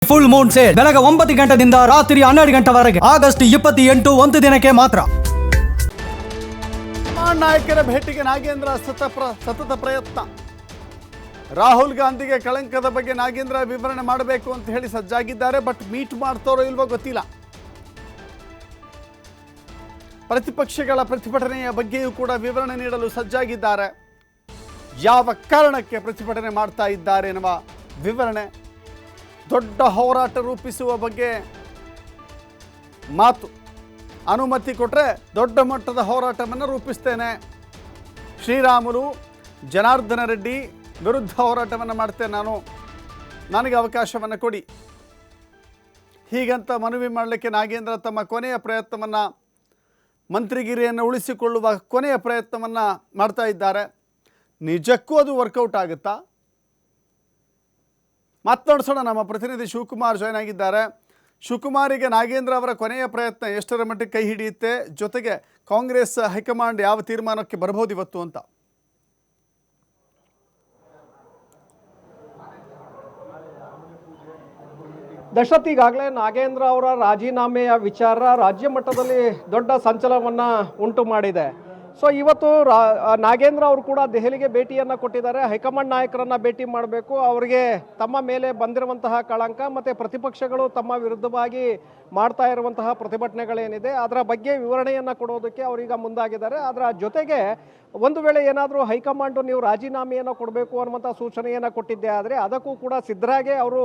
Full Moon sale ಬೆಳಗ್ಗೆ 9 ಗಂಟೆಯಿಂದ ರಾತ್ರಿ 12 ಗಂಟೆವರೆಗೆ ಆಗಸ್ಟ್ 28 ಒಂದು ದಿನಕ್ಕೆ ಮಾತ್ರ. ನಾಯಕರ ಭೇಟಿಗೆ ನಾಗೇಂದ್ರ ಸತತ ಪ್ರಯತ್ನ. ರಾಹುಲ್ ಗಾಂಧಿಗೆ ಕಳಂಕದ ಬಗ್ಗೆ ನಾಗೇಂದ್ರ ವಿವರಣೆ ಮಾಡಬೇಕು ಅಂತ ಹೇಳಿ ಸಜ್ಜಾಗಿದ್ದಾರೆ. ಬಟ್ ಮೀಟ್ ಮಾಡ್ತಾರೋ ಇಲ್ವೋ ಗೊತ್ತಿಲ್ಲ. ಪ್ರತಿಪಕ್ಷಗಳ ಪ್ರತಿಭಟನೆಯ ಬಗ್ಗೆಯೂ ಕೂಡ ವಿವರಣೆ ನೀಡಲು ಸಜ್ಜಾಗಿದ್ದಾರೆ. ಯಾವ ಕಾರಣಕ್ಕೆ ಪ್ರತಿಭಟನೆ ಮಾಡ್ತಾ ಇದ್ದಾರೆ ಎನ್ನುವ ವಿವರಣೆ, ದೊಡ್ಡ ಹೋರಾಟ ರೂಪಿಸುವ ಬಗ್ಗೆ ಮಾತು. ಅನುಮತಿ ಕೊಟ್ಟರೆ ದೊಡ್ಡ ಮಟ್ಟದ ಹೋರಾಟವನ್ನು ರೂಪಿಸ್ತೇನೆ, ಶ್ರೀರಾಮುಲು ಜನಾರ್ದನ ರೆಡ್ಡಿ ವಿರುದ್ಧ ಹೋರಾಟವನ್ನು ಮಾಡ್ತೇನೆ, ನನಗೆ ಅವಕಾಶವನ್ನು ಕೊಡಿ, ಹೀಗಂತ ಮನವಿ ಮಾಡಲಿಕ್ಕೆ ನಾಗೇಂದ್ರ ತಮ್ಮ ಕೊನೆಯ ಪ್ರಯತ್ನವನ್ನು, ಮಂತ್ರಿಗಿರಿಯನ್ನು ಉಳಿಸಿಕೊಳ್ಳುವ ಕೊನೆಯ ಪ್ರಯತ್ನವನ್ನು ಮಾಡ್ತಾ ಇದ್ದಾರೆ. ನಿಜಕ್ಕೂ ಅದು ವರ್ಕೌಟ್ ಆಗುತ್ತಾ? ಮಾತನಾಡಿಸೋಣ. ನಮ್ಮ ಪ್ರತಿನಿಧಿ ಶಿವಕುಮಾರ್ ಜಾಯ್ನ್ ಆಗಿದ್ದಾರೆ. ಶಿವಕುಮಾರಿಗೆ ನಾಗೇಂದ್ರ ಅವರ ಕೊನೆಯ ಪ್ರಯತ್ನ ಎಷ್ಟರ ಮಟ್ಟಿಗೆ ಕೈ ಹಿಡಿಯುತ್ತೆ, ಜೊತೆಗೆ ಕಾಂಗ್ರೆಸ್ ಹೈಕಮಾಂಡ್ ಯಾವ ತೀರ್ಮಾನಕ್ಕೆ ಬರಬಹುದು ಇವತ್ತು ಅಂತ? ದಶರಥ್, ಈಗಾಗಲೇ ನಾಗೇಂದ್ರ ಅವರ ರಾಜೀನಾಮೆಯ ವಿಚಾರ ರಾಜ್ಯ ಮಟ್ಟದಲ್ಲಿ ದೊಡ್ಡ ಸಂಚಲನವನ್ನು ಉಂಟು ಮಾಡಿದೆ. ಸೊ ಇವತ್ತು ನಾಗೇಂದ್ರ ಅವರು ಕೂಡ ದೆಹಲಿಗೆ ಭೇಟಿಯನ್ನು ಕೊಟ್ಟಿದ್ದಾರೆ. ಹೈಕಮಾಂಡ್ ನಾಯಕರನ್ನು ಭೇಟಿ ಮಾಡಬೇಕು, ಅವರಿಗೆ ತಮ್ಮ ಮೇಲೆ ಬಂದಿರುವಂತಹ ಕಳಂಕ ಮತ್ತು ಪ್ರತಿಪಕ್ಷಗಳು ತಮ್ಮ ವಿರುದ್ಧವಾಗಿ ಮಾಡ್ತಾ ಇರುವಂತಹ ಪ್ರತಿಭಟನೆಗಳೇನಿದೆ ಅದರ ಬಗ್ಗೆ ವಿವರಣೆಯನ್ನು ಕೊಡೋದಕ್ಕೆ ಅವರೀಗ ಮುಂದಾಗಿದ್ದಾರೆ. ಅದರ ಜೊತೆಗೆ ಒಂದು ವೇಳೆ ಏನಾದರೂ ಹೈಕಮಾಂಡು ನೀವು ರಾಜೀನಾಮೆಯನ್ನು ಕೊಡಬೇಕು ಅನ್ನುವಂಥ ಸೂಚನೆಯನ್ನು ಕೊಟ್ಟಿದ್ದೆ ಆದರೆ ಅದಕ್ಕೂ ಕೂಡ ಸಿದ್ಧರಾಗೆ ಅವರು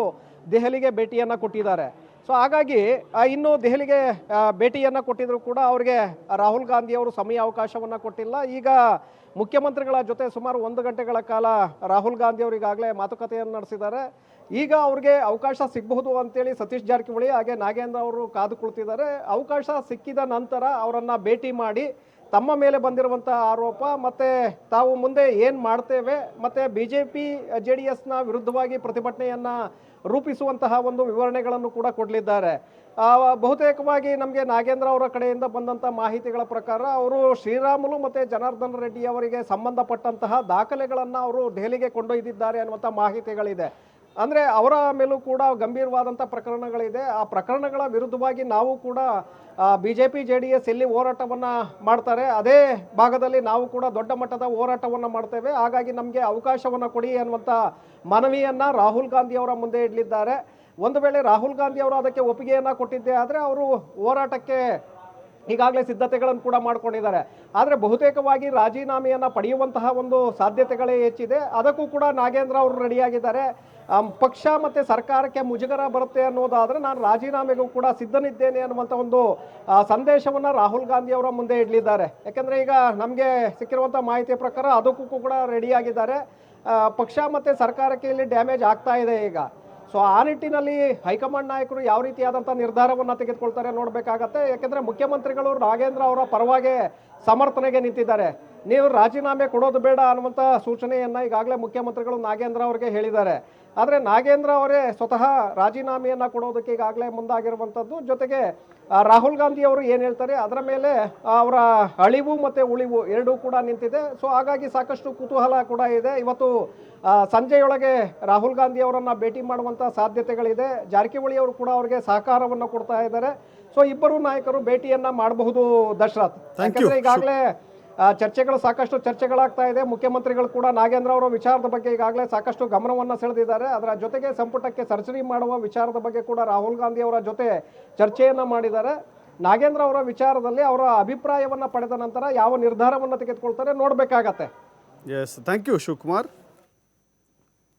ದೆಹಲಿಗೆ ಭೇಟಿಯನ್ನು ಕೊಟ್ಟಿದ್ದಾರೆ. ಸೊ ಹಾಗಾಗಿ ಇನ್ನು ದೆಹಲಿಗೆ ಭೇಟಿಯನ್ನು ಕೊಟ್ಟಿದ್ರು ಕೂಡ ಅವರಿಗೆ ರಾಹುಲ್ ಗಾಂಧಿ ಅವರು ಸಮಯ ಅವಕಾಶವನ್ನು ಕೊಟ್ಟಿಲ್ಲ. ಈಗ ಮುಖ್ಯಮಂತ್ರಿಗಳ ಜೊತೆ ಸುಮಾರು 1 ಗಂಟೆಗಳ ಕಾಲ ರಾಹುಲ್ ಗಾಂಧಿ ಅವರು ಈಗಾಗಲೇ ಮಾತುಕತೆಯನ್ನು ನಡೆಸಿದ್ದಾರೆ. ಈಗ ಅವ್ರಿಗೆ ಅವಕಾಶ ಸಿಗಬಹುದು ಅಂತೇಳಿ ಸತೀಶ್ ಜಾರಕಿಹೊಳಿ ಹಾಗೆ ನಾಗೇಂದ್ರ ಅವರು ಕಾದು ಕುಳಿತಿದ್ದಾರೆ. ಅವಕಾಶ ಸಿಕ್ಕಿದ ನಂತರ ಅವರನ್ನು ಭೇಟಿ ಮಾಡಿ ತಮ್ಮ ಮೇಲೆ ಬಂದಿರುವಂಥ ಆರೋಪ ಮತ್ತು ತಾವು ಮುಂದೆ ಏನು ಮಾಡ್ತೇವೆ ಮತ್ತು BJP JDSನ ವಿರುದ್ಧವಾಗಿ ಪ್ರತಿಭಟನೆಯನ್ನು ರೂಪಿಸುವಂತಹ ಒಂದು ವಿವರಣೆಗಳನ್ನು ಕೂಡ ಕೊಡಲಿದ್ದಾರೆ. ಬಹುತೇಕವಾಗಿ ನಮಗೆ ನಾಗೇಂದ್ರ ಅವರ ಕಡೆಯಿಂದ ಬಂದಂಥ ಮಾಹಿತಿಗಳ ಪ್ರಕಾರ ಅವರು ಶ್ರೀರಾಮುಲು ಮತ್ತು ಜನಾರ್ದನ ರೆಡ್ಡಿ ಅವರಿಗೆ ಸಂಬಂಧಪಟ್ಟಂತಹ ದಾಖಲೆಗಳನ್ನು ಅವರು ದೆಹಲಿಗೆ ಕೊಂಡೊಯ್ದಿದ್ದಾರೆ ಅನ್ನುವಂಥ ಮಾಹಿತಿಗಳಿದೆ. ಅಂದರೆ ಅವರ ಮೇಲೂ ಕೂಡ ಗಂಭೀರವಾದಂಥ ಪ್ರಕರಣಗಳಿದೆ. ಆ ಪ್ರಕರಣಗಳ ವಿರುದ್ಧವಾಗಿ ನಾವು ಕೂಡ BJP JDS ಎಲ್ಲಿ ಹೋರಾಟವನ್ನು ಮಾಡ್ತಾರೆ ಅದೇ ಭಾಗದಲ್ಲಿ ನಾವು ಕೂಡ ದೊಡ್ಡ ಮಟ್ಟದ ಹೋರಾಟವನ್ನು ಮಾಡ್ತೇವೆ, ಹಾಗಾಗಿ ನಮಗೆ ಅವಕಾಶವನ್ನು ಕೊಡಿ ಅನ್ನುವಂಥ ಮನವಿಯನ್ನು ರಾಹುಲ್ ಗಾಂಧಿ ಅವರ ಮುಂದೆ ಇಡಲಿದ್ದಾರೆ. ಒಂದು ವೇಳೆ ರಾಹುಲ್ ಗಾಂಧಿ ಅವರು ಅದಕ್ಕೆ ಒಪ್ಪಿಗೆಯನ್ನು ಕೊಟ್ಟಿದ್ದೆ ಆದರೆ ಅವರು ಹೋರಾಟಕ್ಕೆ ಈಗಾಗಲೇ ಸಿದ್ಧತೆಗಳನ್ನು ಕೂಡ ಮಾಡ್ಕೊಂಡಿದ್ದಾರೆ. ಆದರೆ ಬಹುತೇಕವಾಗಿ ರಾಜೀನಾಮೆಯನ್ನು ಪಡೆಯುವಂತಹ ಒಂದು ಸಾಧ್ಯತೆಗಳೇ ಹೆಚ್ಚಿದೆ. ಅದಕ್ಕೂ ಕೂಡ ನಾಗೇಂದ್ರ ಅವರು ರೆಡಿಯಾಗಿದ್ದಾರೆ. ಪಕ್ಷ ಮತ್ತು ಸರ್ಕಾರಕ್ಕೆ ಮುಜುಗರ ಬರುತ್ತೆ ಅನ್ನೋದಾದರೆ ನಾನು ರಾಜೀನಾಮೆಗೂ ಕೂಡ ಸಿದ್ಧನಿದ್ದೇನೆ ಅನ್ನುವಂಥ ಒಂದು ಸಂದೇಶವನ್ನು ರಾಹುಲ್ ಗಾಂಧಿ ಅವರ ಮುಂದೆ ಇಡಲಿದ್ದಾರೆ. ಯಾಕೆಂದರೆ ಈಗ ನಮಗೆ ಸಿಕ್ಕಿರುವಂಥ ಮಾಹಿತಿಯ ಪ್ರಕಾರ ಅದಕ್ಕೂ ಕೂಡ ರೆಡಿಯಾಗಿದ್ದಾರೆ. ಪಕ್ಷ ಮತ್ತು ಸರ್ಕಾರಕ್ಕೆ ಇಲ್ಲಿ ಡ್ಯಾಮೇಜ್ ಆಗ್ತಾ ಇದೆ ಈಗ. ಸೊ ಆ ನಿಟ್ಟಿನಲ್ಲಿ ಹೈಕಮಾಂಡ್ ನಾಯಕರು ಯಾವ ರೀತಿಯಾದಂಥ ನಿರ್ಧಾರವನ್ನು ತೆಗೆದುಕೊಳ್ತಾರೆ ನೋಡಬೇಕಾಗತ್ತೆ. ಯಾಕೆಂದರೆ ಮುಖ್ಯಮಂತ್ರಿಗಳು ನಾಗೇಂದ್ರ ಅವರ ಪರವಾಗಿ ಸಮರ್ಥನೆಗೆ ನಿಂತಿದ್ದಾರೆ. ನೀವು ರಾಜೀನಾಮೆ ಕೊಡೋದು ಬೇಡ ಅನ್ನುವಂಥ ಸೂಚನೆಯನ್ನು ಈಗಾಗಲೇ ಮುಖ್ಯಮಂತ್ರಿಗಳು ನಾಗೇಂದ್ರ ಅವರಿಗೆ ಹೇಳಿದ್ದಾರೆ. ಆದರೆ ನಾಗೇಂದ್ರ ಅವರೇ ಸ್ವತಃ ರಾಜೀನಾಮೆಯನ್ನು ಕೊಡೋದಕ್ಕೆ ಈಗಾಗಲೇ ಮುಂದಾಗಿರುವಂಥದ್ದು. ಜೊತೆಗೆ ರಾಹುಲ್ ಗಾಂಧಿ ಅವರು ಏನು ಹೇಳ್ತಾರೆ ಅದರ ಮೇಲೆ ಅವರ ಅಳಿವು ಮತ್ತು ಉಳಿವು ಎರಡೂ ಕೂಡ ನಿಂತಿದೆ. ಸೊ ಹಾಗಾಗಿ ಸಾಕಷ್ಟು ಕುತೂಹಲ ಕೂಡ ಇದೆ. ಇವತ್ತು ಸಂಜೆಯೊಳಗೆ ರಾಹುಲ್ ಗಾಂಧಿ ಅವರನ್ನು ಭೇಟಿ ಮಾಡುವಂಥ ಸಾಧ್ಯತೆಗಳಿದೆ. ಜಾರಕಿಹೊಳಿ ಅವರು ಕೂಡ ಅವರಿಗೆ ಸಹಕಾರವನ್ನು ಕೊಡ್ತಾ ಇದ್ದಾರೆ. ಸೊ ಇಬ್ಬರು ನಾಯಕರು ಭೇಟಿಯನ್ನು ಮಾಡಬಹುದು ದಶರಥ್. ಯಾಕಂದರೆ ಈಗಾಗಲೇ ಸಾಕಷ್ಟು ಚರ್ಚೆಗಳಾಗ್ತಾ ಇದೆ. ಮುಖ್ಯಮಂತ್ರಿಗಳು ಕೂಡ ನಾಗೇಂದ್ರ ಅವರ ವಿಚಾರದ ಬಗ್ಗೆ ಈಗಾಗಲೇ ಸಾಕಷ್ಟು ಗಮನವನ್ನು ಸೆಳೆದಿದ್ದಾರೆ. ಅದರ ಜೊತೆಗೆ ಸಂಪುಟಕ್ಕೆ ಸರ್ಜರಿ ಮಾಡುವ ವಿಚಾರದ ಬಗ್ಗೆ ಕೂಡ ರಾಹುಲ್ ಗಾಂಧಿ ಅವರ ಜೊತೆ ಚರ್ಚೆಯನ್ನು ಮಾಡಿದ್ದಾರೆ. ನಾಗೇಂದ್ರ ಅವರ ವಿಚಾರದಲ್ಲಿ ಅವರ ಅಭಿಪ್ರಾಯವನ್ನು ಪಡೆದ ನಂತರ ಯಾವ ನಿರ್ಧಾರವನ್ನು ತೆಗೆದುಕೊಳ್ತಾರೆ ನೋಡಬೇಕಾಗತ್ತೆ. Yes, thank you Shivakumar.